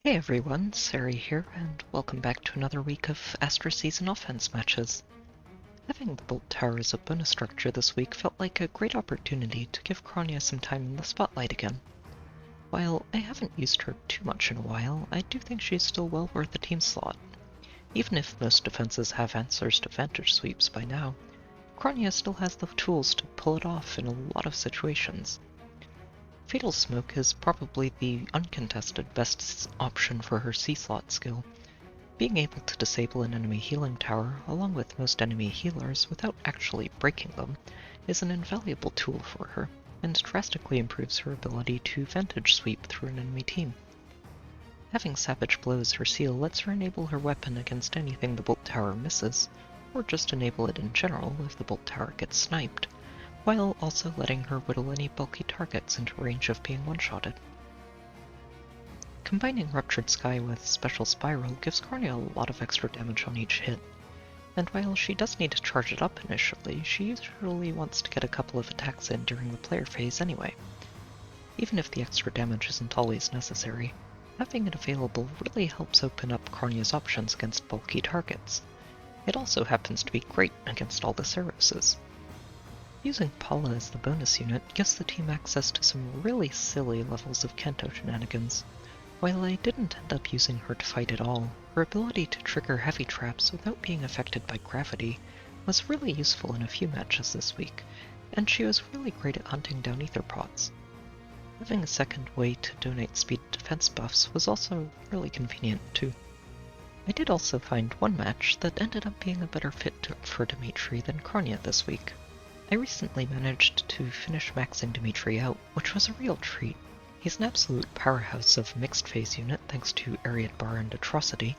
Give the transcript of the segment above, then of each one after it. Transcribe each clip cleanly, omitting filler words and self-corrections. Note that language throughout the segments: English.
Hey everyone, Sari here, and welcome back to another week of Astra Season offense matches. Having the Bolt Tower as a bonus structure this week felt like a great opportunity to give Kronya some time in the spotlight again. While I haven't used her too much in a while, I do think she's still well worth a team slot. Even if most defenses have answers to Vantage Sweeps by now, Kronya still has the tools to pull it off in a lot of situations. Fatal Smoke is probably the uncontested best option for her C-slot skill. Being able to disable an enemy healing tower, along with most enemy healers, without actually breaking them, is an invaluable tool for her, and drastically improves her ability to Vantage Sweep through an enemy team. Having Savage Blow as her seal lets her enable her weapon against anything the Bolt Tower misses, or just enable it in general if the Bolt Tower gets sniped, while also letting her whittle any bulky targets into range of being one-shotted. Combining Ruptured Sky with Special Spiral gives Kronya a lot of extra damage on each hit, and while she does need to charge it up initially, she usually wants to get a couple of attacks in during the player phase anyway. Even if the extra damage isn't always necessary, having it available really helps open up Kronya's options against bulky targets. It also happens to be great against all the Ceroses. Using Paula as the bonus unit gives the team access to some really silly levels of Kanto shenanigans. While I didn't end up using her to fight at all, her ability to trigger heavy traps without being affected by gravity was really useful in a few matches this week, and she was really great at hunting down Aether pots. Having a second way to donate speed defense buffs was also really convenient too. I did also find one match that ended up being a better fit for Dimitri than Kronya this week. I recently managed to finish maxing Dimitri out, which was a real treat. He's an absolute powerhouse of mixed phase unit thanks to Ariad Bar and Atrocity,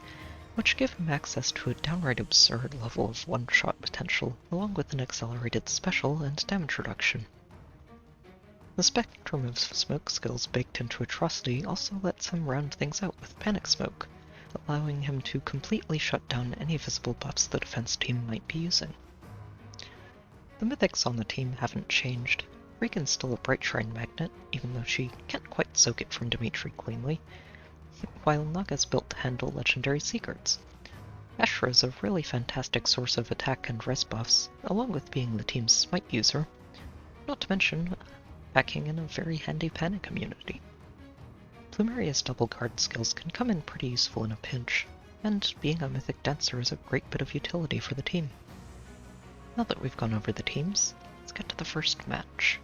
which give him access to a downright absurd level of one-shot potential, along with an accelerated special and damage reduction. The spectrum of smoke skills baked into Atrocity also lets him round things out with Panic Smoke, allowing him to completely shut down any visible buffs the defense team might be using. The mythics on the team haven't changed. Regan's still a Bright Shrine Magnet, even though she can't quite soak it from Dimitri cleanly, while Naga's built to handle legendary secrets. Ashra is a really fantastic source of attack and res buffs, along with being the team's smite user, not to mention packing in a very handy panic immunity. Plumeria's double guard skills can come in pretty useful in a pinch, and being a mythic dancer is a great bit of utility for the team. Now that we've gone over the teams, let's get to the first match.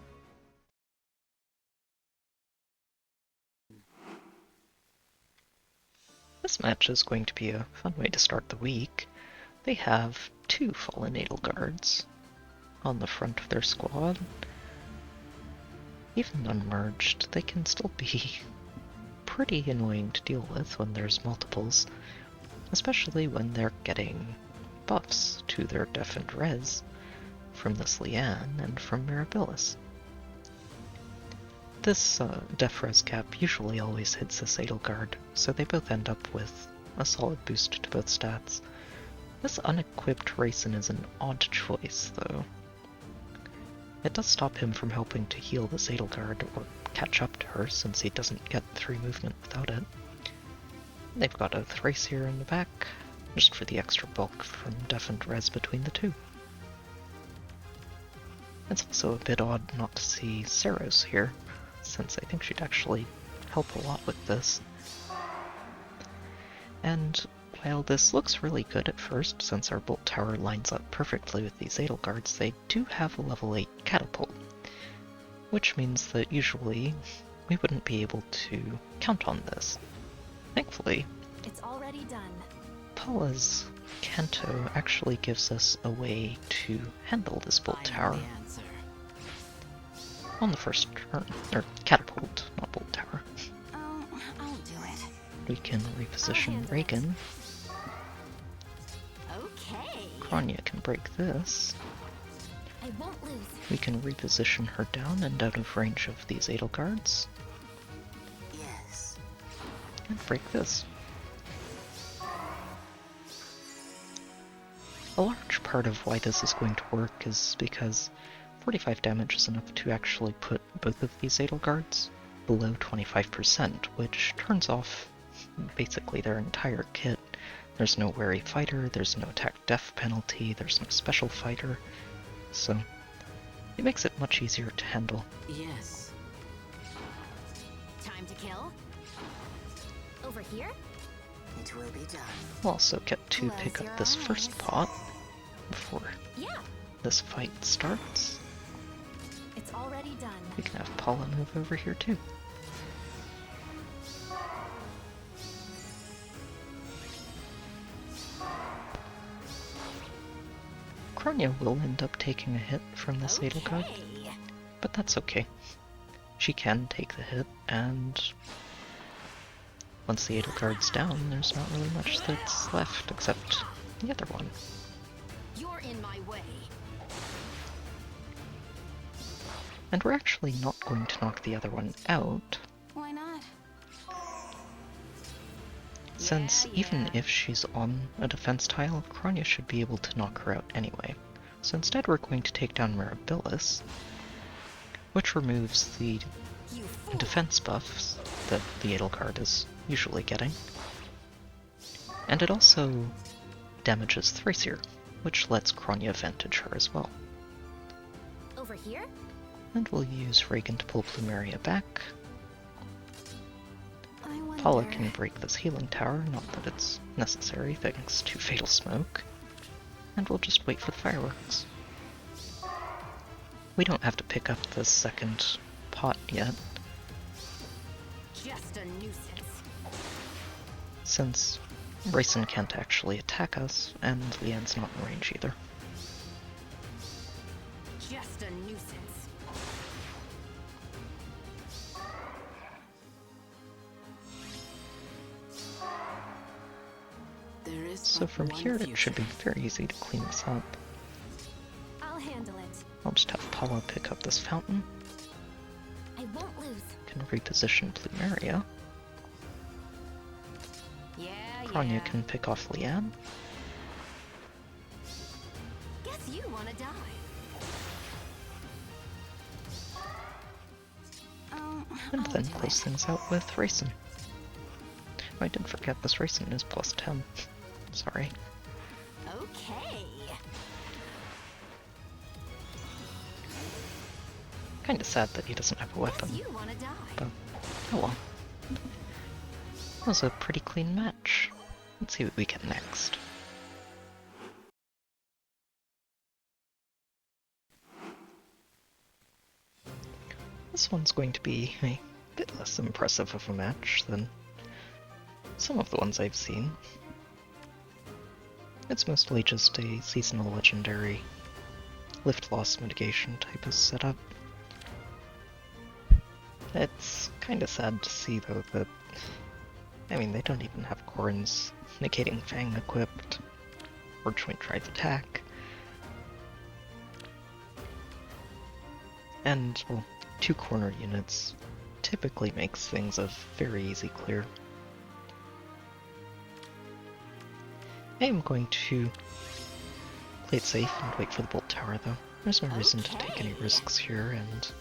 This match is going to be a fun way to start the week. They have two fallen Edelgards on the front of their squad. Even unmerged, they can still be pretty annoying to deal with when there's multiples, especially when they're getting buffs to their def and res from this Liane and from Mirabilis. This def res cap usually always hits this Edelgard, so they both end up with a solid boost to both stats. This unequipped Raisin is an odd choice, though. It does stop him from helping to heal this Edelgard or catch up to her, since he doesn't get 3 movement without it. They've got a Thrace here in the back, just for the extra bulk from def and res between the two. It's also a bit odd not to see Seros here, since I think she'd actually help a lot with this. And while this looks really good at first, since our Bolt Tower lines up perfectly with these Edelgards, they do have a level 8 catapult, which means that usually we wouldn't be able to count on this. Thankfully, it's already done. Paula's Kanto actually gives us a way to handle this Bolt Tower on the first turn, or catapult, not Bolt Tower. Oh, I'll do it. We can reposition Reagan. Okay. Kronya can break this. I won't lose. We can reposition her down and out of range of these Edelgards. Yes. And break this. A large part of why this is going to work is because 45 damage is enough to actually put both of these Edelgards below 25%, which turns off basically their entire kit. There's no wary fighter, there's no attack def penalty, there's no special fighter, so it makes it much easier to handle. Yes. Time to kill. Over here? It will be done. We'll also get to Close pick your up this first eyes. pot before Yeah, this fight starts. it's already done. We can have Paula move over here too. Kronya will end up taking a hit from this Edelgard, Okay. but that's okay. She can take the hit, and once the Edelgard's down, there's not really much that's left except the other one. You're in my way. And we're actually not going to knock the other one out, Why not? since Yeah, even yeah. if she's on a defense tile, Kronya should be able to knock her out anyway. So instead we're going to take down Mirabilis, which removes the You fool. defense buffs that the Edelgard is usually getting. And it also damages Thracier, which lets Kronya vantage her as well. Over here? And we'll use Reagan to pull Plumeria back. I wonder. Paula can break this healing tower, not that it's necessary thanks to Fatal Smoke. And we'll just wait for the fireworks. We don't have to pick up the second pot yet, Just a nuisance. since Rayson can't actually attack us, and Leanne's not in range either. Just a nuisance. There is So from here it should be very easy to clean this up. I'll handle it. I'll just have Paula pick up this fountain, I won't lose. can reposition Plumeria. Yeah, Kronya yeah. can pick off Leanne, Guess you wanna die. and I'll then do close it. things out with Rayson. Oh, I did forget this Rayson is plus 10. Sorry. Okay. Kinda sad that he doesn't have a weapon, Guess you wanna die. but oh well. That was a pretty clean match. Let's see what we get next. This one's going to be a bit less impressive of a match than some of the ones I've seen. It's mostly just a seasonal legendary lift loss mitigation type of setup. It's kinda sad to see though that, I mean, they don't even have Corrin's negating Fang equipped, or Joint Drive Attack. And, well, 2 corner units typically makes things a very easy clear. I am going to play it safe and wait for the Bolt Tower though. There's no reason to take any Okay. risks here, and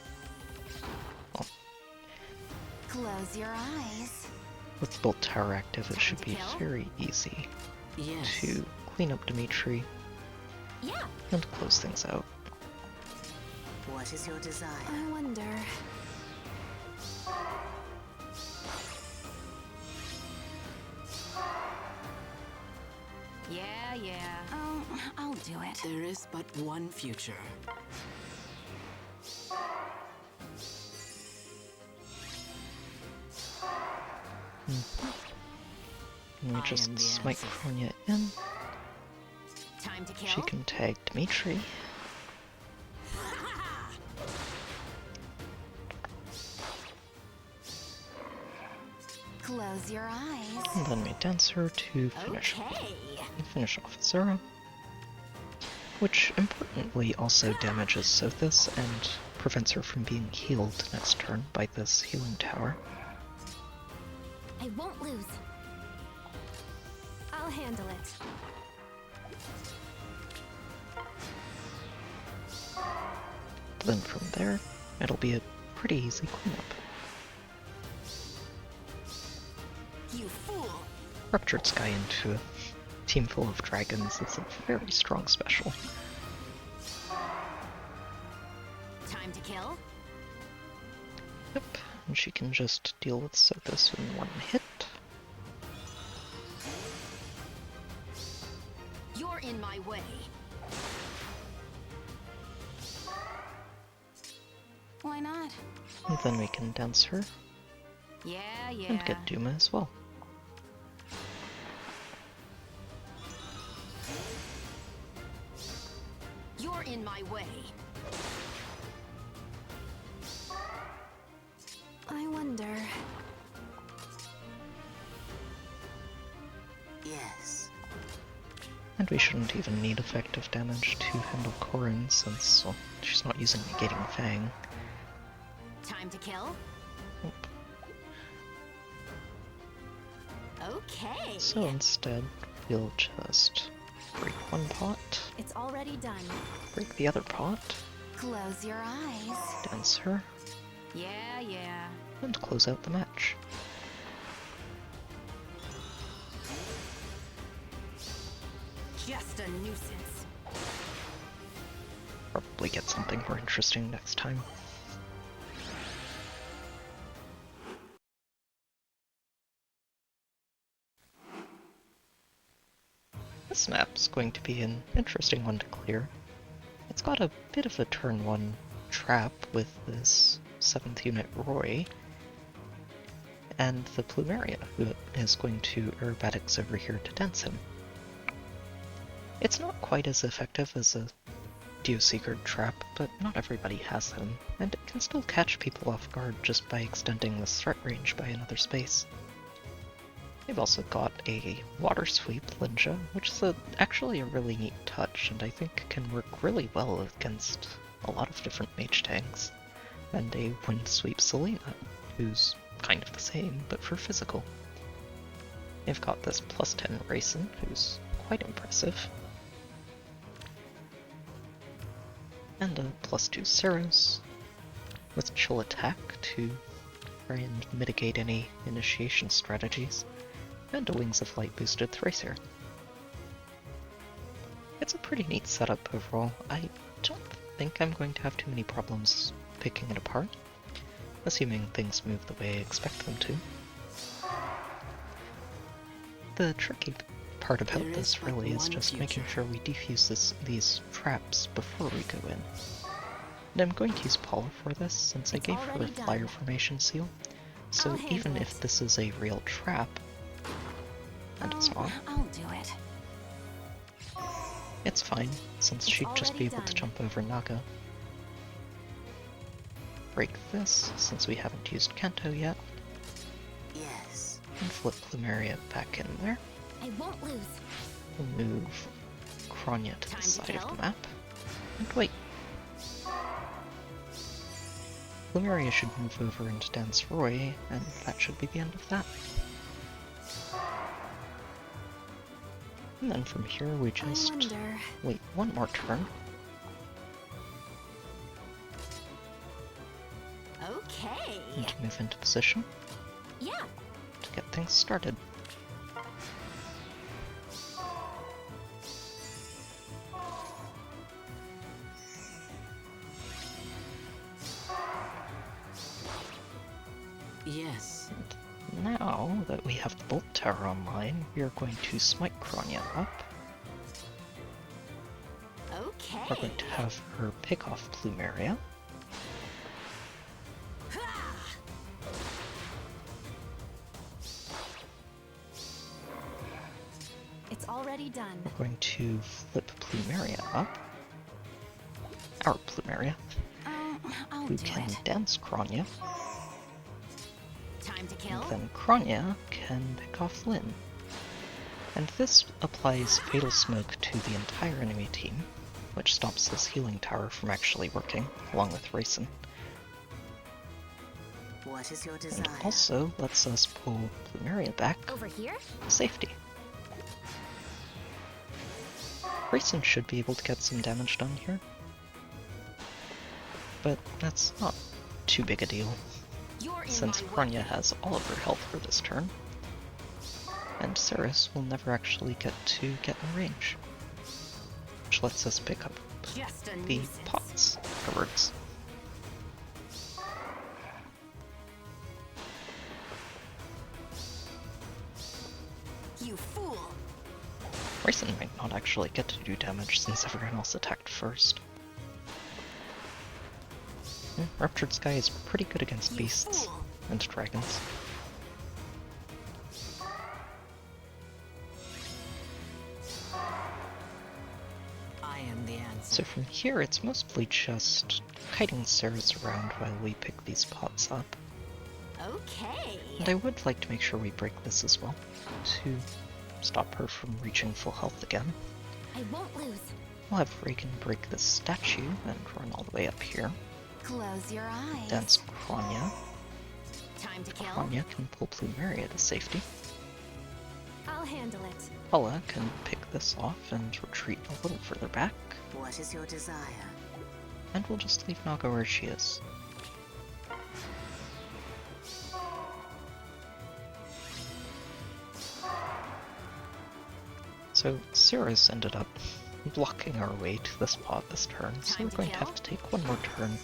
Close your eyes. with the Bolt Tower active it should be Kill? very easy Yes. to clean up Dimitri Yeah. and close things out. What is your desire? I wonder. Yeah, yeah. I'll do it. There is but one future. And we I just am the smite answer. Kronya in. Time to kill. She can tag Dimitri. Close your eyes. And then we dance her to finish Okay. off Zora. Which importantly also damages Sothis and prevents her from being healed next turn by this healing tower. I won't lose. I'll handle it. Then from there, it'll be a pretty easy cleanup. You fool! Ruptured Sky into a team full of dragons is a very strong special. Time to kill? Yep, and she can just deal with Sothis in one hit. You're in my way. Why not? And then we can dance her Yeah. and get Duma as well. You're in my way. I wonder. Yes. And we shouldn't even need effective damage to handle Corrin since, well, she's not using Negating Fang. Time to kill? Nope. Okay. So instead, we'll just break one pot, It's already done. break the other pot, Close your eyes. dance her, Yeah. and close out the match. Just a nuisance. Probably get something more interesting next time. This map's going to be an interesting one to clear. It's got a bit of a turn 1 trap with this 7th unit Roy, and the Plumeria, who is going to aerobatics over here to dance him. It's not quite as effective as a Geoseeker trap, but not everybody has them, and it can still catch people off guard just by extending this threat range by another space. They've also got a Water Sweep Linja, which is actually a really neat touch, and I think can work really well against a lot of different mage tanks. And a Wind Sweep Selena, who's kind of the same, but for physical. They've got this +10 Raisin, who's quite impressive. And a +2 Ceros, with Chill Attack to try and mitigate any initiation strategies, and a Wings of Light boosted Thracer. It's a pretty neat setup overall. I don't think I'm going to have too many problems picking it apart, assuming things move the way I expect them to. The tricky part about this really is just making sure we defuse these traps before we go in. And I'm going to use Paula for this, since I gave her a flyer formation seal, so even if this is a real trap, and it's not, I'll do it. it's fine, since she'd just be able to jump over Naga. Break this, since we haven't used Kanto yet. Yes. And flip Plumeria back in there. I won't lose. We'll move Kronya to the side of the map. And wait. Plumeria should move over and dance Roy, and that should be the end of that. And then from here we just wait one more turn. Okay. And move into position. Yeah. To get things started. Yes. And now that we have the Bolt Tower online, we are going to smite Kronya up. Okay. We're going to have her pick off Plumeria. It's already done. We're going to flip Plumeria up. Our Plumeria. I'll Who do can it. dance Kronya. Time to kill. And then Kronya can pick off Lyn. And this applies Fatal Smoke to the entire enemy team, which stops this healing tower from actually working, along with Raisin. What is your desire? And also lets us pull Plumeria back Over here? to safety. Raisin should be able to get some damage done here, but that's not too big a deal, You're in since my way. Kronya has all of her health for this turn. And Cirrus will never actually get to get in range, which lets us pick up Just a the nuisance. pots afterwards. You fool! Raisin might not actually get to do damage since everyone else attacked first. Ruptured Sky is pretty good against You beasts fool! and dragons. I am the answer. So from here, it's mostly just kiting Cirrus around while we pick these pots up. Okay. And I would like to make sure we break this as well, to stop her from reaching full health again. I won't lose. We'll have Reagan break this statue and run all the way up here. Close your eyes. Dance Kronya. Time to kill. Kronya can pull Plumeria to safety. I'll handle it. Paula can pick this off and retreat a little further back. What is your desire? And we'll just leave Naga where she is. So Cirrus ended up blocking our way to this pot this turn, so Time we're to going to kill? have to take one more turn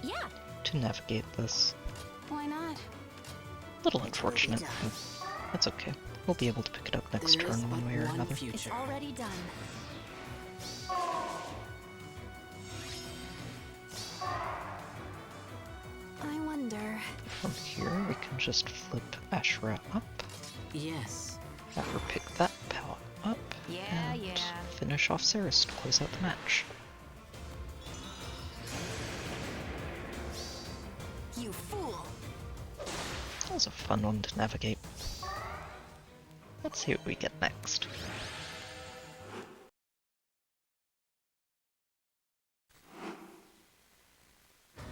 Yeah. to navigate this. Why not? Little unfortunate. That's okay. We'll be able to pick it up next There is turn one but way or one another. It's future. already done. I wonder. From here, we can just flip Ashra up, Yes. have her pick that power up, Yeah, and yeah. finish off Cirrus to close out the match. You fool! That was a fun one to navigate. Let's see what we get next.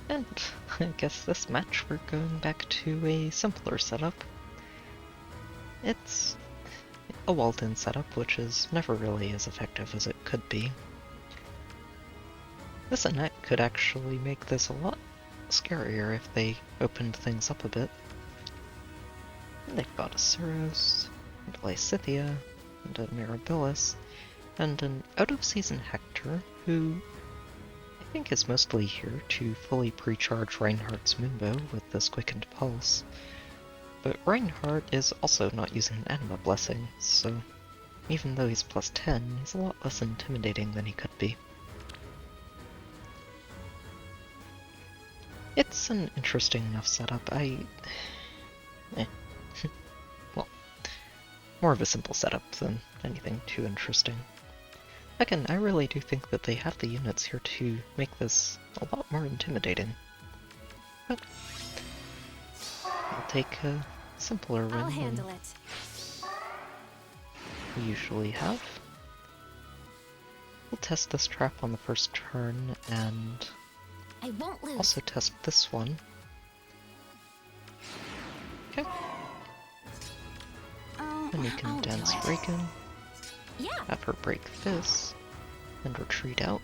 And I guess this match we're going back to a simpler setup. It's a walled-in setup, which is never really as effective as it could be. This Annette could actually make this a lot scarier if they opened things up a bit. And they've got a Cirrus, and a Lysithea, and a Mirabilis, and an out-of-season Hector, who I think is mostly here to fully pre-charge Reinhardt's Moonbow with this Quickened Pulse. But Reinhardt is also not using an Anima Blessing, so even though he's plus 10, he's a lot less intimidating than he could be. It's an interesting enough setup. Well, more of a simple setup than anything too interesting. Again, I really do think that they have the units here to make this a lot more intimidating. But I'll take a simpler win I'll than handle it. we usually have. We'll test this trap on the first turn, and I won't lose. also test this one. Okay, Oh, then we can I'll do dance it. Reagan, Yeah. have her break this, and retreat out.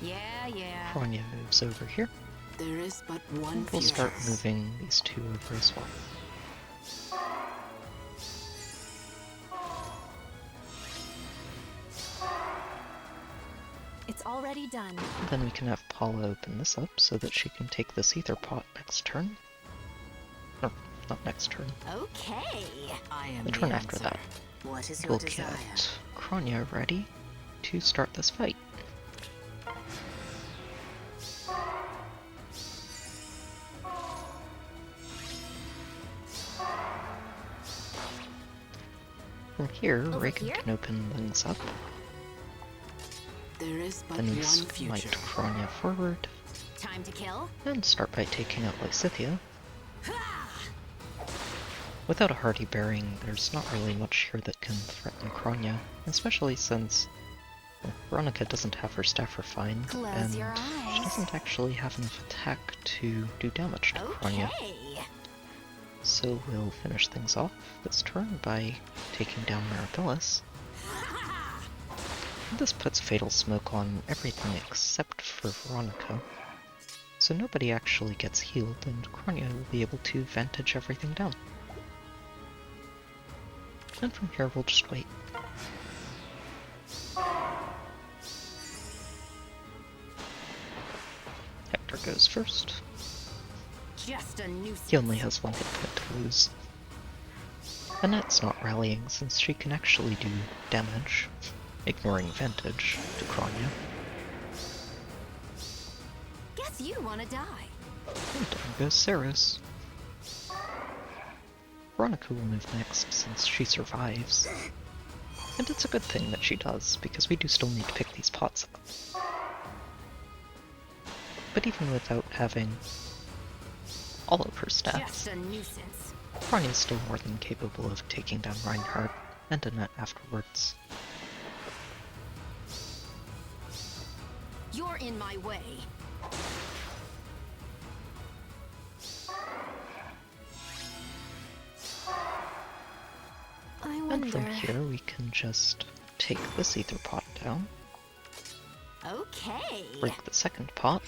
Yeah, yeah. Kronya moves over here. There is but one And we'll future. start moving these two over as well. It's already done. Then we can have Paula open this up so that she can take this Aether pot next turn. Or, not next turn. Okay. I am The the turn after answer. that. What is your We'll desire? get Kronya ready to start this fight. From here, Over Reagan here? can open things up. There is but Then we one smite future. Kronya forward, Time to kill. and start by taking out Lysithea. Without a Hardy Bearing, there's not really much here that can threaten Kronya, especially since Veronica doesn't have her Staff Refine, Close and your she eyes. doesn't actually have enough attack to do damage to Kronya. Okay. So we'll finish things off this turn by taking down Mirabilis. This puts Fatal Smoke on everything except for Veronica, so nobody actually gets healed, and Kronya will be able to vantage everything down. And from here we'll just wait. Hector goes first. Just a nuisance. He only has one hit point to lose. Annette's not rallying since she can actually do damage, ignoring Vantage to Kronya. Guess you wanna die. And down goes Ceres. Veronica will move next since she survives. And it's a good thing that she does, because we do still need to pick these pots up. But even without having all of her stats, Just a nuisance. Kronya is still more than capable of taking down Reinhardt and Annette afterwards. You're in my way. I And wonder. from here we can just take this Aether pot down, Okay. break the second pot,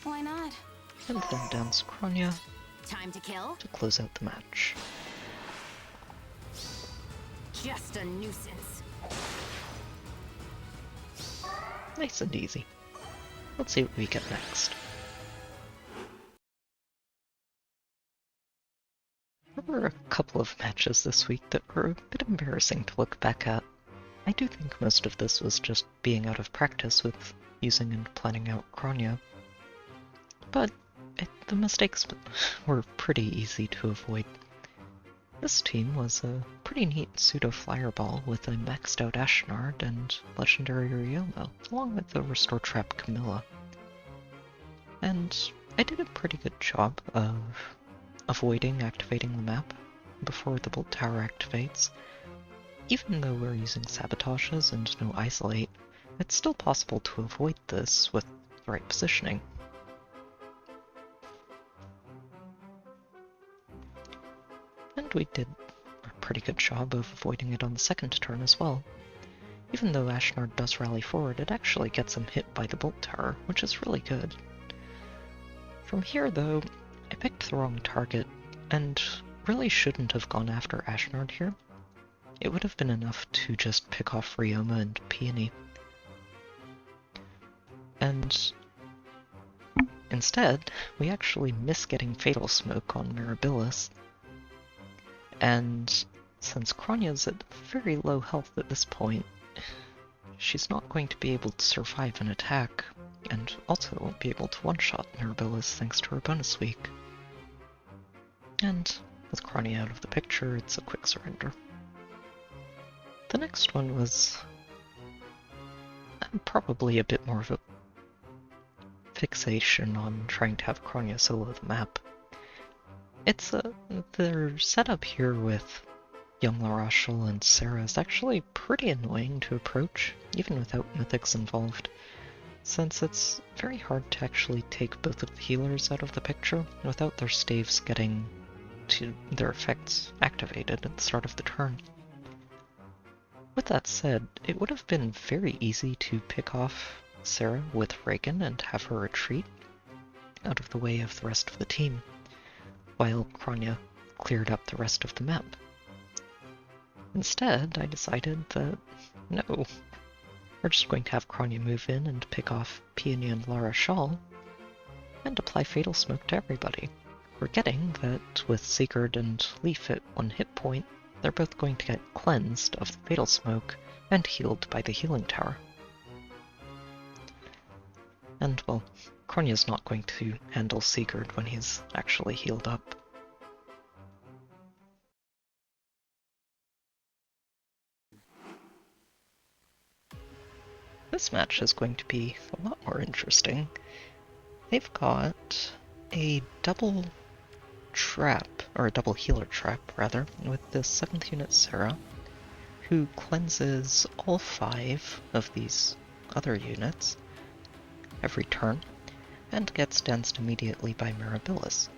Why not? and then dance Kronya Time to kill? to close out the match. Just a nuisance. Nice and easy. Let's see what we get next. There were a couple of matches this week that were a bit embarrassing to look back at. I do think most of this was just being out of practice with using and planning out Kronya. But the mistakes were pretty easy to avoid. This team was a pretty neat pseudo-flyerball with a maxed out Ashnard and legendary Ryomo, along with the Restore Trap Camilla. And I did a pretty good job of avoiding activating the map before the Bolt Tower activates. Even though we're using sabotages and no isolate, it's still possible to avoid this with the right positioning. And we did a pretty good job of avoiding it on the second turn as well. Even though Ashnard does rally forward, it actually gets him hit by the Bolt Tower, which is really good. From here though, I picked the wrong target, and really shouldn't have gone after Ashnard here. It would have been enough to just pick off Ryoma and Peony. And instead, we actually miss getting Fatal Smoke on Mirabilis. And since Kronya's at very low health at this point, she's not going to be able to survive an attack, and also won't be able to one-shot Mirabilis thanks to her bonus week. And with Kronya out of the picture, it's a quick surrender. The next one was probably a bit more of a fixation on trying to have Kronya solo the map. Their setup here with young Larashel and Sarah is actually pretty annoying to approach, even without mythics involved, since it's very hard to actually take both of the healers out of the picture without their staves getting to their effects activated at the start of the turn. With that said, it would have been very easy to pick off Sarah with Reagan and have her retreat out of the way of the rest of the team, while Kronya cleared up the rest of the map. Instead, I decided that, no, we're just going to have Kronya move in and pick off Peony and Lara Shawl, and apply Fatal Smoke to everybody, forgetting that with Sigurd and Leaf at 1 hit point, they're both going to get cleansed of the Fatal Smoke and healed by the Healing Tower. And, well, Kronya's not going to handle Sigurd when he's actually healed up. This match is going to be a lot more interesting. They've got a double trap, or a double healer trap, rather, with the 7th unit Sarah, who cleanses all 5 of these other units every turn, and gets danced immediately by Mirabilis.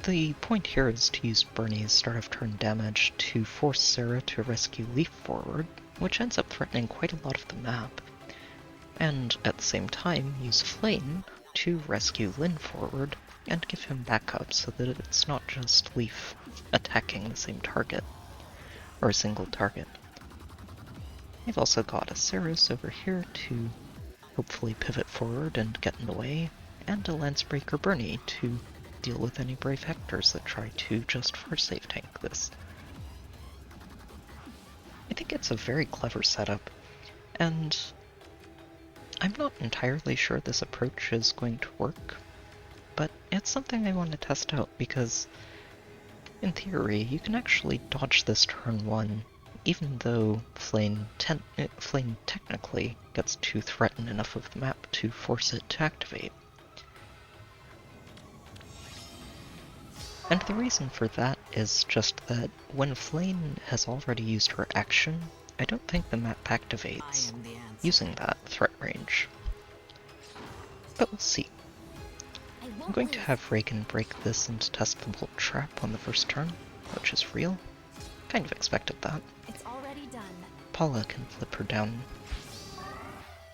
The point here is to use Bernie's start of turn damage to force Sarah to rescue Leaf forward, which ends up threatening quite a lot of the map, and at the same time use Flame to rescue Lynn forward, and give him backup so that it's not just Leaf attacking the same target, or a single target. I've also got a Ceres over here to hopefully pivot forward and get in the way, and a Lancebreaker Bernie to deal with any brave Hectors that try to just force save tank this. I think it's a very clever setup, and I'm not entirely sure this approach is going to work, but it's something I want to test out because, in theory, you can actually dodge this turn 1, even though Flame technically gets to threaten enough of the map to force it to activate. And the reason for that is just that when Flame has already used her action, I don't think the map activates using that threat range. But we'll see. I'm going to have Reagan break this and test the Bolt Trap on the first turn, which is real. Kind of expected that. It's already done. Paula can flip her down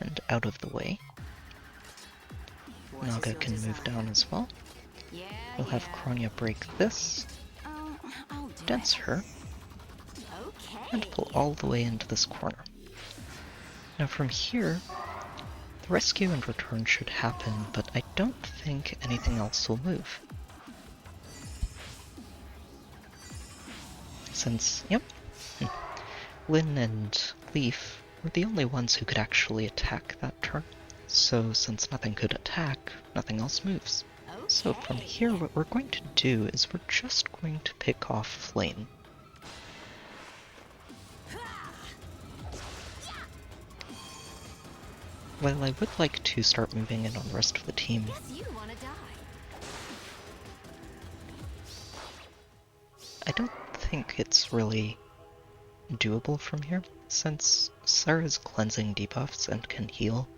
and out of the way. Naga can move down as well. We'll have Kronya break this, I'll do dance it. her, Okay. and pull all the way into this corner. Now from here, the rescue and return should happen, but I don't think anything else will move. Since, Lynn and Leaf were the only ones who could actually attack that turn, so since nothing could attack, nothing else moves. So from here, what we're going to do is we're just going to pick off Flame. While I would like to start moving in on the rest of the team, Guess you wanna die. I don't think it's really doable from here, since Sarah's cleansing debuffs and can heal,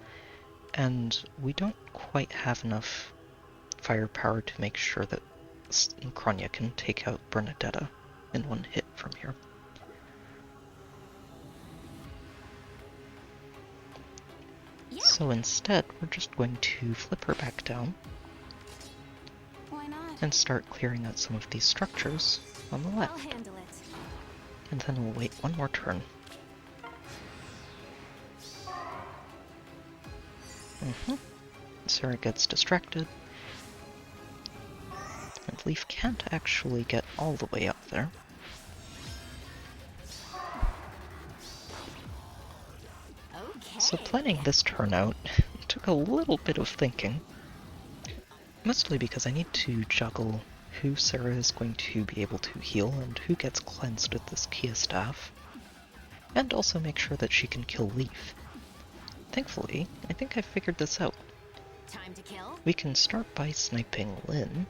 and we don't quite have enough firepower to make sure that Kronya can take out Bernadetta in one hit from here. Yeah. So instead, we're just going to flip her back down Why not? and start clearing out some of these structures on the I'll left. handle it. And then we'll wait one more turn. Sarah gets distracted. And Leaf can't actually get all the way up there. Okay. So planning this turn out took a little bit of thinking. Mostly because I need to juggle who Sarah is going to be able to heal and who gets cleansed with this Kia staff. And also make sure that she can kill Leaf. Thankfully, I think I figured this out. Time to kill. We can start by sniping Lynn.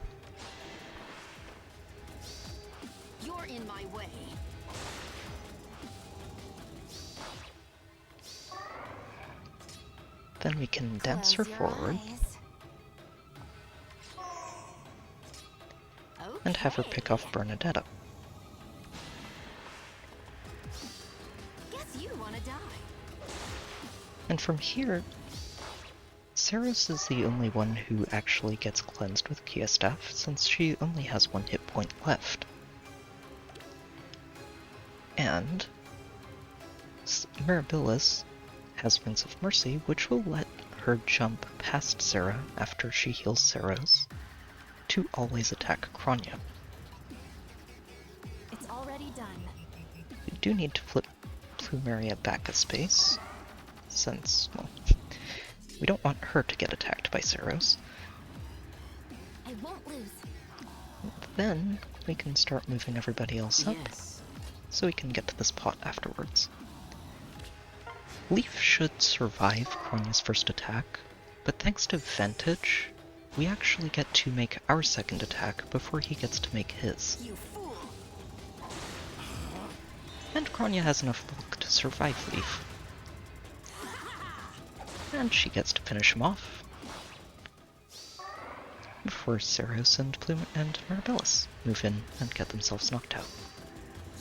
You're in my way. Then we can dance her Close your forward eyes. and have her Okay. pick off Bernadetta. Guess you wanna die. And from here, Saros is the only one who actually gets cleansed with Kia Staff, since she only has one hit point left. And Mirabilis has Wings of Mercy, which will let her jump past Sarah after she heals Saros to always attack Kronya. It's already done. We do need to flip Plumeria back a space, since, well, we don't want her to get attacked by Saros. I won't lose. Then we can start moving everybody else up, Yes. so we can get to this pot afterwards. Leaf should survive Kronya's first attack, but thanks to Vantage, we actually get to make our second attack before he gets to make his. You fool. And Kronya has enough bulk to survive Leaf. And she gets to finish him off before Saros and Plume and Mirabilis move in and get themselves knocked out.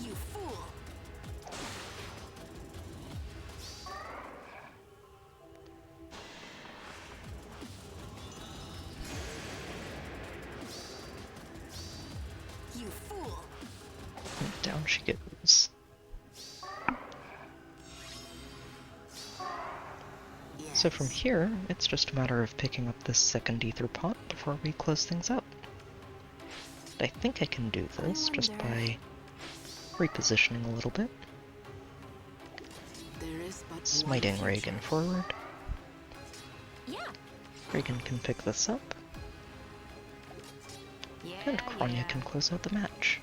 You fool. she goes. So from here, it's just a matter of picking up this second Aether pot before we close things out. I think I can do this just by repositioning a little bit. Smiting Reagan forward. Yeah. Reagan can pick this up. And Kronya can close out the match.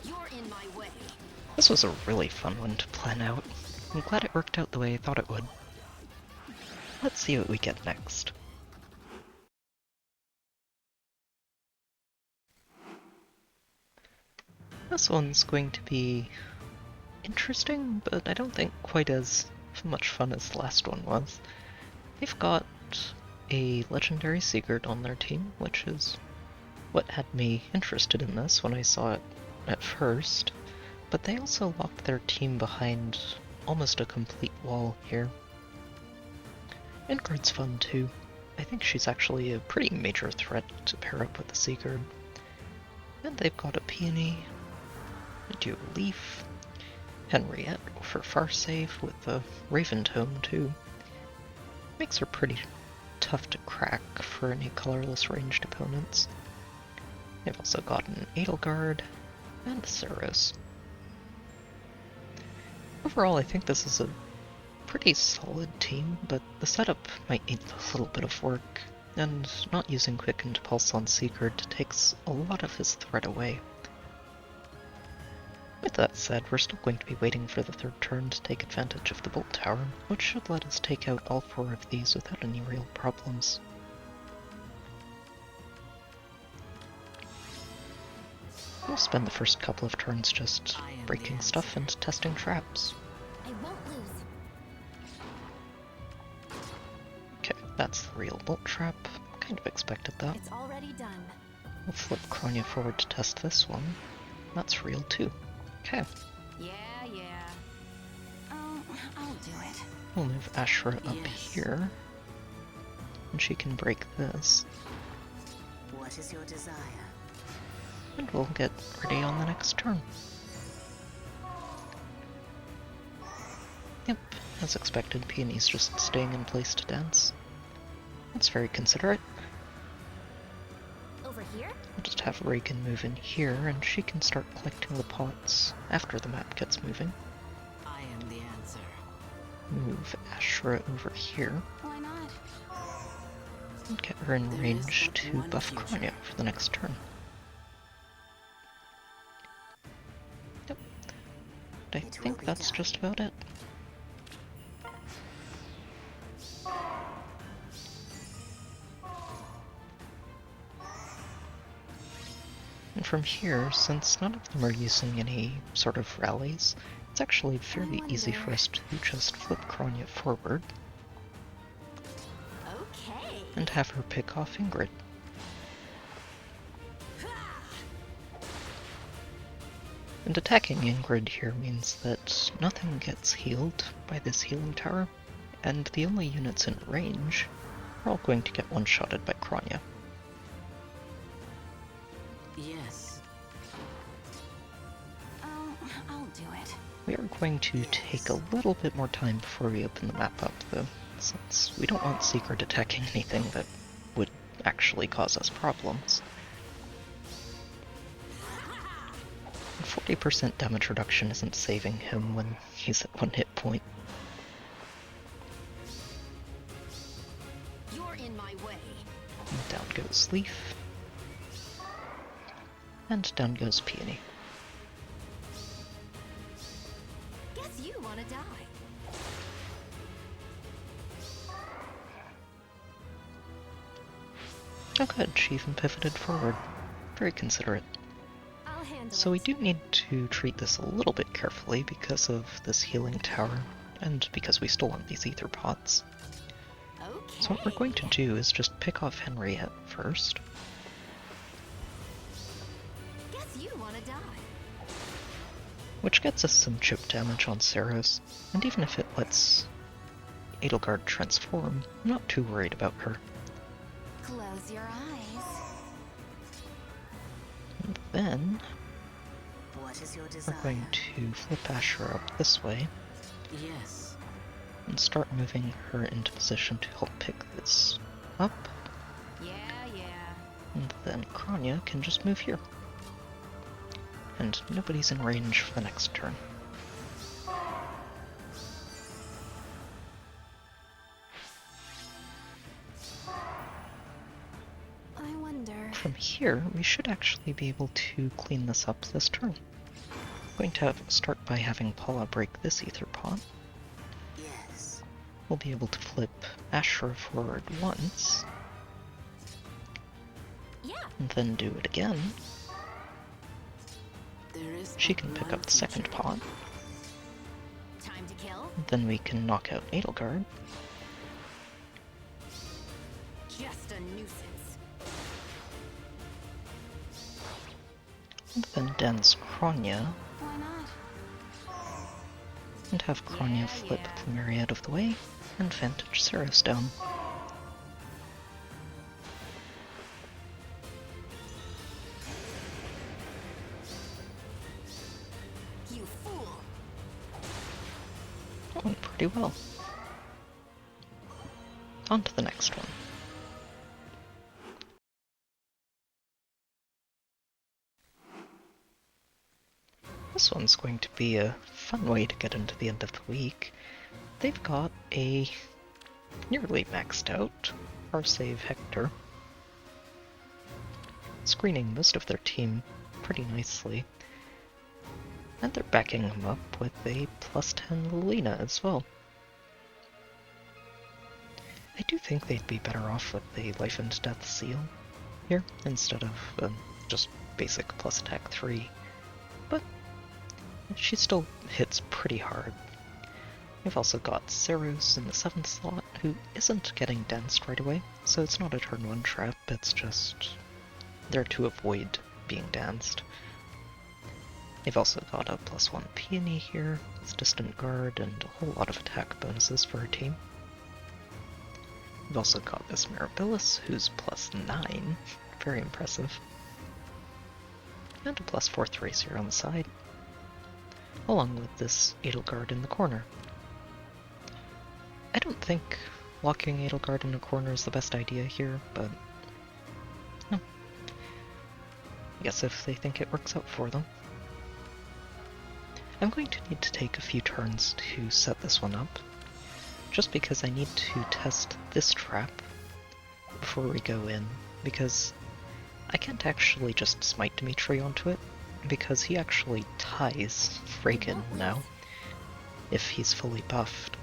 You're in my way. This was a really fun one to plan out. I'm glad it worked out the way I thought it would. Let's see what we get next. This one's going to be interesting, but I don't think quite as much fun as the last one was. They've got a legendary Sigurd on their team, which is what had me interested in this when I saw it at first, but they also locked their team behind almost a complete wall here. Edelgard's fun too. I think she's actually a pretty major threat to pair up with the Sigurd. And they've got a Peony, a Dual Leaf, Henriette for far save with the Raven Tome too. Makes her pretty tough to crack for any colorless ranged opponents. They've also got an Edelgard and Saros. Overall, I think this is a pretty solid team, but the setup might need a little bit of work, and not using Quickened Pulse on Sigurd takes a lot of his threat away. With that said, we're still going to be waiting for the third turn to take advantage of the Bolt Tower, which should let us take out all 4 of these without any real problems. We'll spend the first couple of turns just breaking stuff and testing traps. I won't lose. Okay, that's the real Bolt Trap. Kind of expected that. It's already done. We'll flip Kronya forward to test this one. That's real too. Okay. Yeah. Oh, I'll do it. We'll move Ashra up here. And she can break this. What is your desire? And we'll get ready on the next turn. Yep, as expected, Peony's just staying in place to dance. That's very considerate. Over here? We'll just have Reagan move in here, and she can start collecting the pots after the map gets moving. I am the answer. Move Ashra over here, Why not? and get her in range to buff Kronya for the next turn. Yep. I think that's just about it. And from here, since none of them are using any sort of rallies, it's actually fairly easy for us to just flip Kronya forward Okay. and have her pick off Ingrid. And attacking Ingrid here means that nothing gets healed by this healing tower, and the only units in range are all going to get one-shotted by Kronya. Yes. Oh, I'll do it. We are going to take a little bit more time before we open the map up, though, since we don't want Secret attacking anything that would actually cause us problems. 40% damage reduction isn't saving him when he's at 1 hit point. You're in my way. And down goes Leaf. And down goes Peony. Guess you wanna die. Oh good, she even pivoted forward. Very considerate. I'll handle So we it. do need to treat this a little bit carefully because of this healing tower, and because we still want these Aether pots. Okay. So what we're going to do is just pick off Henriette first. Guess you wanna die. Which gets us some chip damage on Saros, and even if it lets Edelgard transform, I'm not too worried about her. Close your eyes. then What is your we're desire? going to flip Asher up this way Yes. and start moving her into position to help pick this up. Yeah. And then Kronya can just move here. And nobody's in range for the next turn. I wonder. From here, we should actually be able to clean this up this turn. I'm going to start by having Paula break this Aether pot. Yes. We'll be able to flip Asher forward once, Yeah. and then do it again. There is She but can pick one up the second future. pot, Time to kill. then we can knock out Edelgard, Just a nuisance. and then dance Kronya, Why not? and have Kronya flip yeah. Plumeria out of the way, and Vantage Ceros down. You fool. That went pretty well. On to the next one. This one's going to be a fun way to get into the end of the week. They've got a nearly maxed out save Hector, screening most of their team pretty nicely. And they're backing him up with a +10 Lilina as well. I do think they'd be better off with the Life and Death Seal here, instead of just basic plus attack 3. But she still hits pretty hard. We've also got Ceros in the 7th slot, who isn't getting danced right away, so it's not a turn 1 trap, it's just there to avoid being danced. They've also got a +1 Peony here, with Distant Guard, and a whole lot of attack bonuses for her team. We've also got this Mirabilis, who's +9, very impressive. And a +4 Thracier on the side, along with this Edelgard in the corner. I don't think locking Edelgard in a corner is the best idea here, but no. I guess if they think it works out for them. I'm going to need to take a few turns to set this one up, just because I need to test this trap before we go in, because I can't actually just smite Dimitri onto it, because he actually ties Reagan now, if he's fully buffed.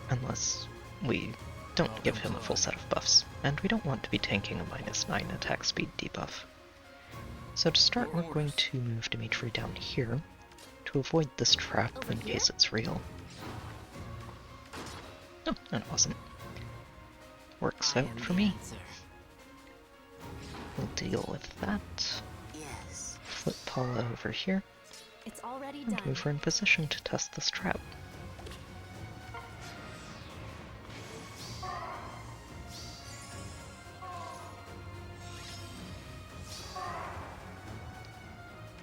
Unless we don't give him a full set of buffs, and we don't want to be tanking a -9 attack speed debuff. So to start, we're going to move Dimitri down here, to avoid this trap in case it's real. No, and it wasn't. Works I out am for the me. answer. We'll deal with that. Yes. Flip Paula over here, It's already and done. move her in position to test this trap.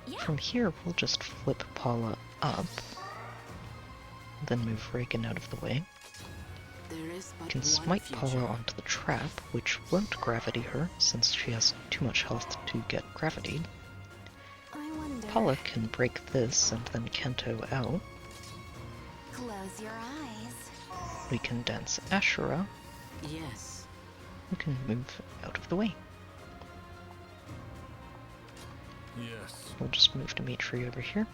Yeah. From here, we'll just flip Paula up, then move Reagan out of the way. There is but We can one smite future. Paula onto the trap, which won't gravity her, since she has too much health to get gravitied. I wonder. Paula can break this and then Kanto out. Close your eyes. We can dance Ashura, Yes. who can move out of the way. Yes. We'll just move Dimitri over here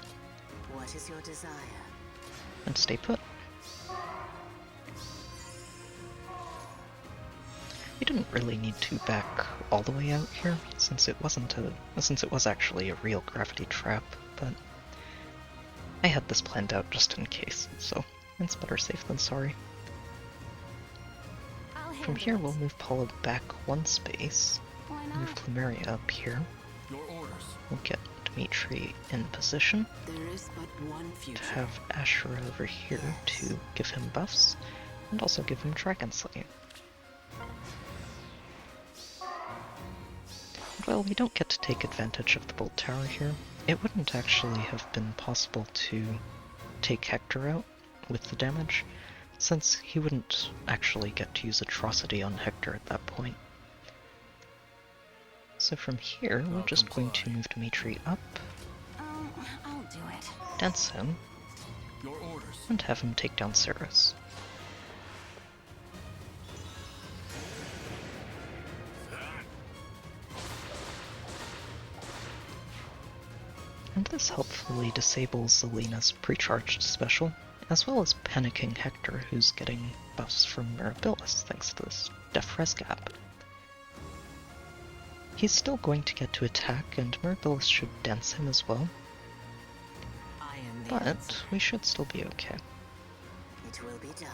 What is your desire? and stay put. We didn't really need to back all the way out here, since it was actually a real gravity trap, but I had this planned out just in case, so it's better safe than sorry. I'll From handle here, it. we'll move Paula back one space, Why move not? Plumeria up here. Your orders. We'll get Dimitri in position There is but one to future. have Ashura over here to give him buffs, and also give him Dragon Slayer. Well, we don't get to take advantage of the bolt tower here. It wouldn't actually have been possible to take Hector out with the damage, since he wouldn't actually get to use Atrocity on Hector at that point. So from here, we're just going to move Dimitri up, I'll do it. dance him, Your orders. and have him take down Ceres. And this helpfully disables Zelina's pre-charged special, as well as panicking Hector, who's getting buffs from Mirabilis thanks to this Def Res gap. He's still going to get to attack, and Mirabilis should dance him as well, I am the but answer. we should still be okay. It will be done.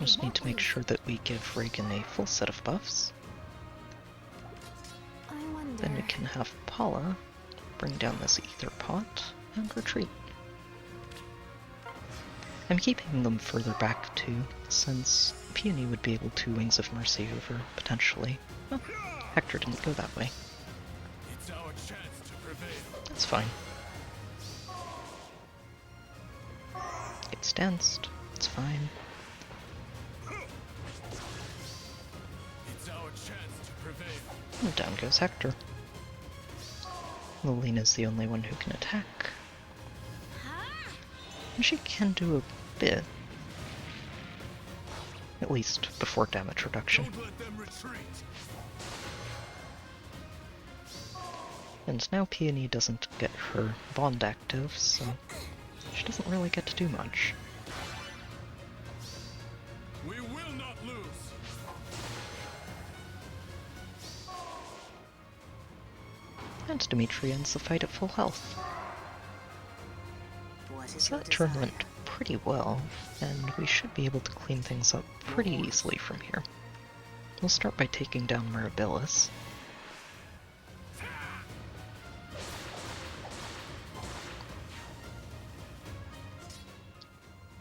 Just need to make sure that we give Reagan a full set of buffs. I wonder. Then we can have Paula bring down this Aether pot and retreat. I'm keeping them further back too, since Peony would be able to Wings of Mercy over, potentially. Oh, Hector didn't go that way. It's our chance to prevail. That's fine. It's danced. It's fine. It's our chance to prevail. And down goes Hector. Lilina's the only one who can attack. And she can do a bit. At least before damage reduction. Don't let them retreat. And now Peony doesn't get her bond active, so she doesn't really get to do much. We will not lose. And Dimitri ends the fight at full health. What is So your that turn desire? went pretty well, and we should be able to clean things up pretty easily from here. We'll start by taking down Mirabilis.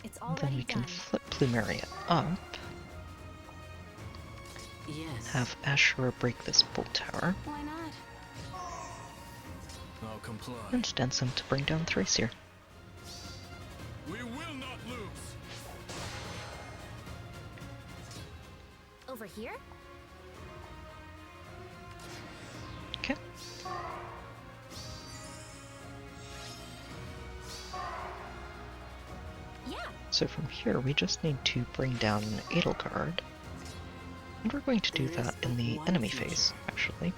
It's Then already we can done. flip Plumeria up, Yes. have Ashura break this bolt tower, Why not? I'll comply. and dance him to bring down Thracier. We will not lose. Over here? Okay. Yeah. So from here, we just need to bring down Edelgard. And we're going to do that in the enemy phase, actually.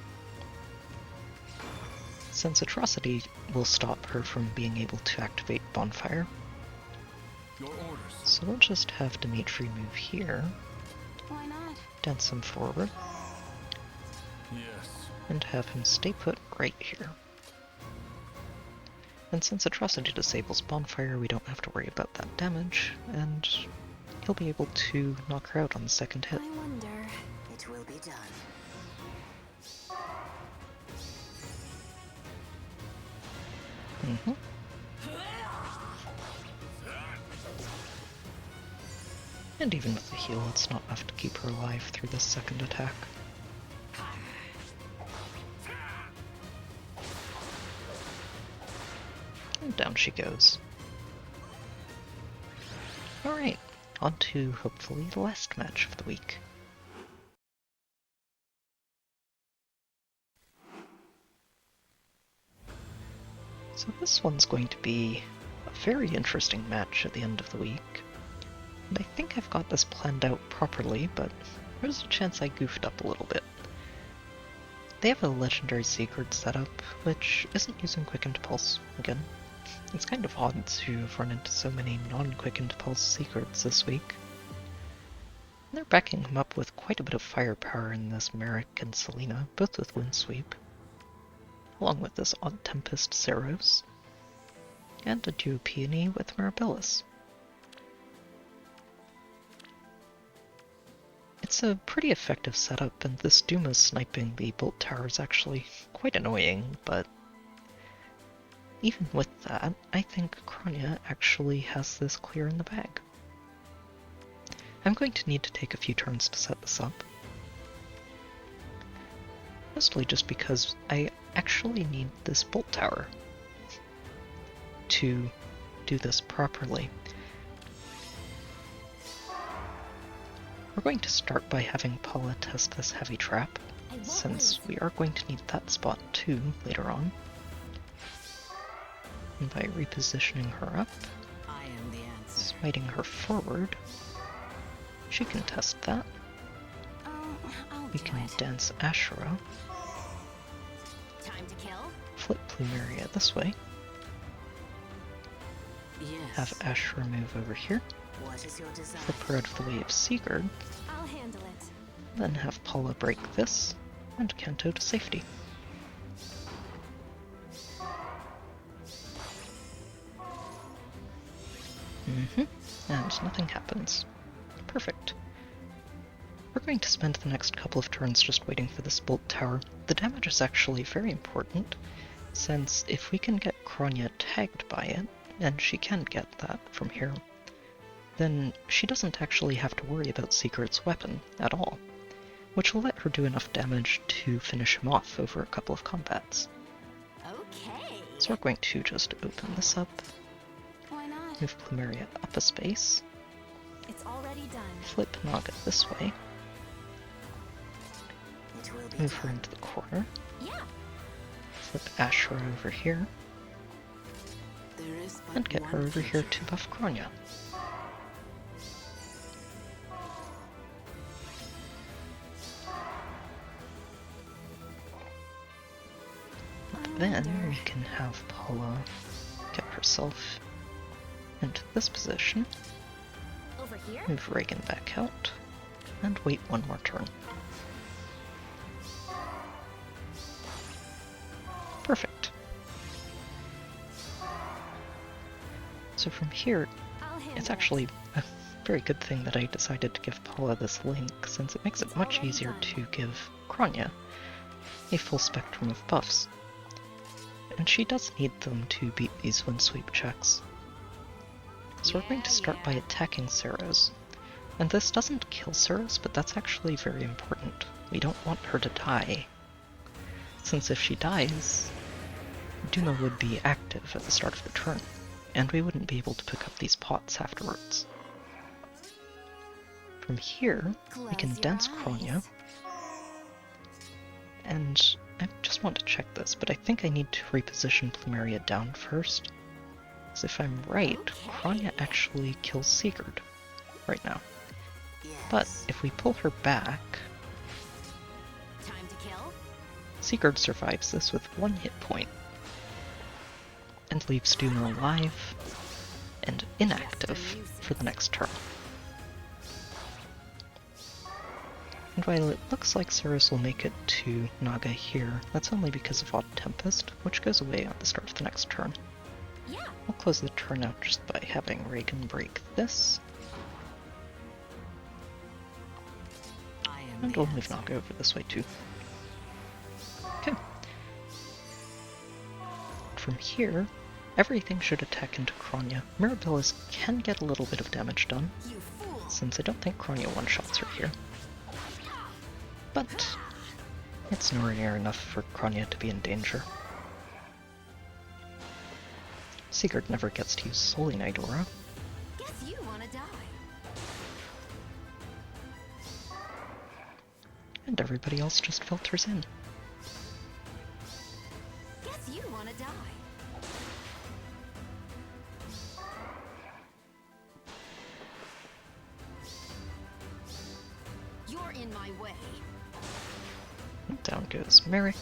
Since Atrocity will stop her from being able to activate Bonfire, Your orders. so we'll just have Dimitri move here, Why not? dance him forward, Yes. and have him stay put right here. And since Atrocity disables Bonfire, we don't have to worry about that damage, and he'll be able to knock her out on the second hit. I wonder. It will be done. Mm-hmm. And even with the heal, it's not enough to keep her alive through this second attack. And down she goes. Alright, on to hopefully the last match of the week. So this one's going to be a very interesting match at the end of the week. And I think I've got this planned out properly, but there's a chance I goofed up a little bit. They have a legendary secret setup, which isn't using Quickened Pulse again. It's kind of odd to have run into so many non-Quickened Pulse secrets this week. They're backing him up with quite a bit of firepower in this Merrick and Selena, both with Windsweep, along with this Odd Tempest Ceros, and a duo Peony with Mirabilis. It's a pretty effective setup, and this Duma sniping the Bolt Tower is actually quite annoying, but even with that, I think Kronya actually has this clear in the bag. I'm going to need to take a few turns to set this up. Mostly just because I actually need this bolt tower to do this properly. We're going to start by having Paula test this heavy trap, since we are going to need that spot too later on. And by repositioning her up, I am the answer. smiting her forward, she can test that. I'll We do can it. dance Ashura, Time to kill. flip Plumeria this way, Yes. have Ashura move over here, What is your desire? flip her out of the way of Sigurd, I'll handle it. then have Paula break this, and Kanto to safety. And nothing happens. Perfect. We're going to spend the next couple of turns just waiting for this bolt tower. The damage is actually very important, since if we can get Kronya tagged by it, and she can get that from here, then she doesn't actually have to worry about Sigurd's weapon at all, which will let her do enough damage to finish him off over a couple of combats. Okay. So we're going to just open this up, Why not? move Plumeria up a space, It's already done. flip Naga this way, It will be move her done. into the corner, Yeah. flip Ashura over here, There is but and get her one over here future. to buff Kronya. Then we can have Paula get herself into this position, Over here? move Reagan back out, and wait one more turn. Perfect. So from here, I'll handle it's it. actually a very good thing that I decided to give Paula this link, since it makes it It's much already easier done. to give Kronya a full spectrum of buffs. And she does need them to beat these wind sweep checks. So we're going to start by attacking Seros. And this doesn't kill Seros, but that's actually very important. We don't want her to die, since if she dies, Duma would be active at the start of the turn, and we wouldn't be able to pick up these pots afterwards. From here, we can Close your dance eyes. Kronya, and I just want to check this, but I think I need to reposition Plumeria down first. Because if I'm right, Okay. Kronya actually kills Sigurd right now. Yes. But if we pull her back, Time to kill. Sigurd survives this with 1 hit point, and leaves Duma alive and inactive for the next turn. And while it looks like Seros will make it to Naga here, that's only because of Odd Tempest, which goes away at the start of the next turn. Yeah. I'll close the turn out just by having Reagan break this, I am and the we'll move answer. Naga over this way too. Okay. From here, everything should attack into Kronya. Mirabilis can get a little bit of damage done, You fool. since I don't think Kronya one-shots her here. But it's nowhere near enough for Kronya to be in danger. Sigurd never gets to use Soul Knight Aura, Guess you wanna die. and everybody else just filters in. Guess you wanna die. You're in my way. And down goes Merrick.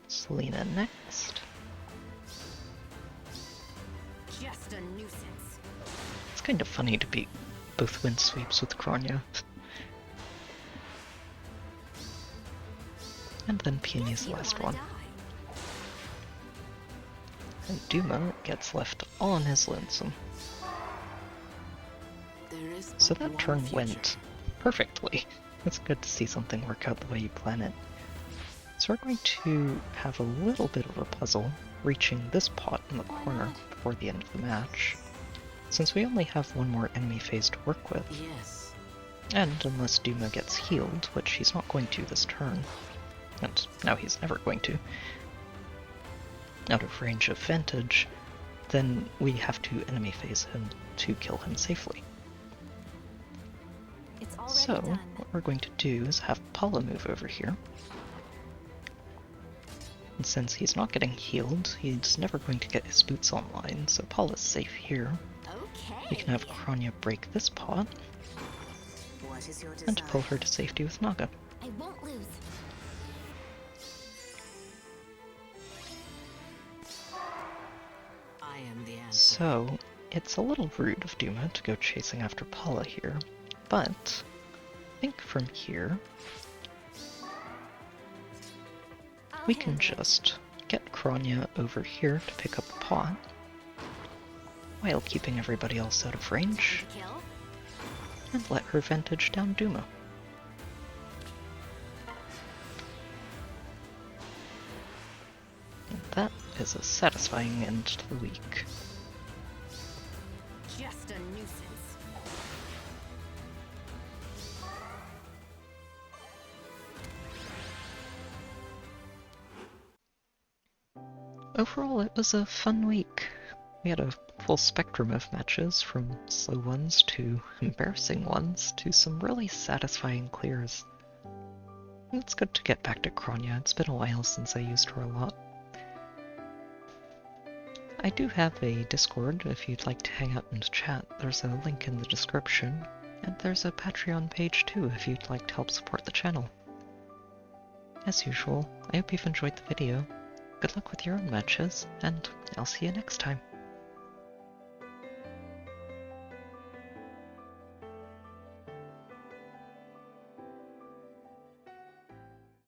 Selena next. Just a nuisance. It's kind of funny to beat both wind sweeps with Kronya. And then Peony's Guess the you last wanna one. die. And Duma gets left all on his lonesome. There is So but that one turn future. went perfectly. It's good to see something work out the way you plan it. So we're going to have a little bit of a puzzle reaching this pot in the corner before the end of the match, since we only have one more enemy phase to work with. Yes. And unless Duma gets healed, which he's not going to this turn, and now he's never going to, out of range of vantage, then we have to enemy phase him to kill him safely. It's already So, done. what we're going to do is have Paula move over here. And since he's not getting healed, he's never going to get his boots online, so Paula's safe here. Okay. We can have Kronya break this pot, What is your and pull her to safety with Naga. I won't lose. I am the answer. So, it's a little rude of Duma to go chasing after Paula here, but I think from here I'll we can handle it. just get Kronya over here to pick up the pot, while keeping everybody else out of range, Time to kill. and let her vantage down Duma. And that is a satisfying end to the week. Just a nuisance. Overall, it was a fun week. We had a full spectrum of matches, from slow ones to embarrassing ones to some really satisfying clears. And it's good to get back to Kronya. It's been a while since I used her a lot. I do have a Discord if you'd like to hang out and chat. There's a link in the description. And there's a Patreon page too if you'd like to help support the channel. As usual, I hope you've enjoyed the video. Good luck with your own matches, and I'll see you next time.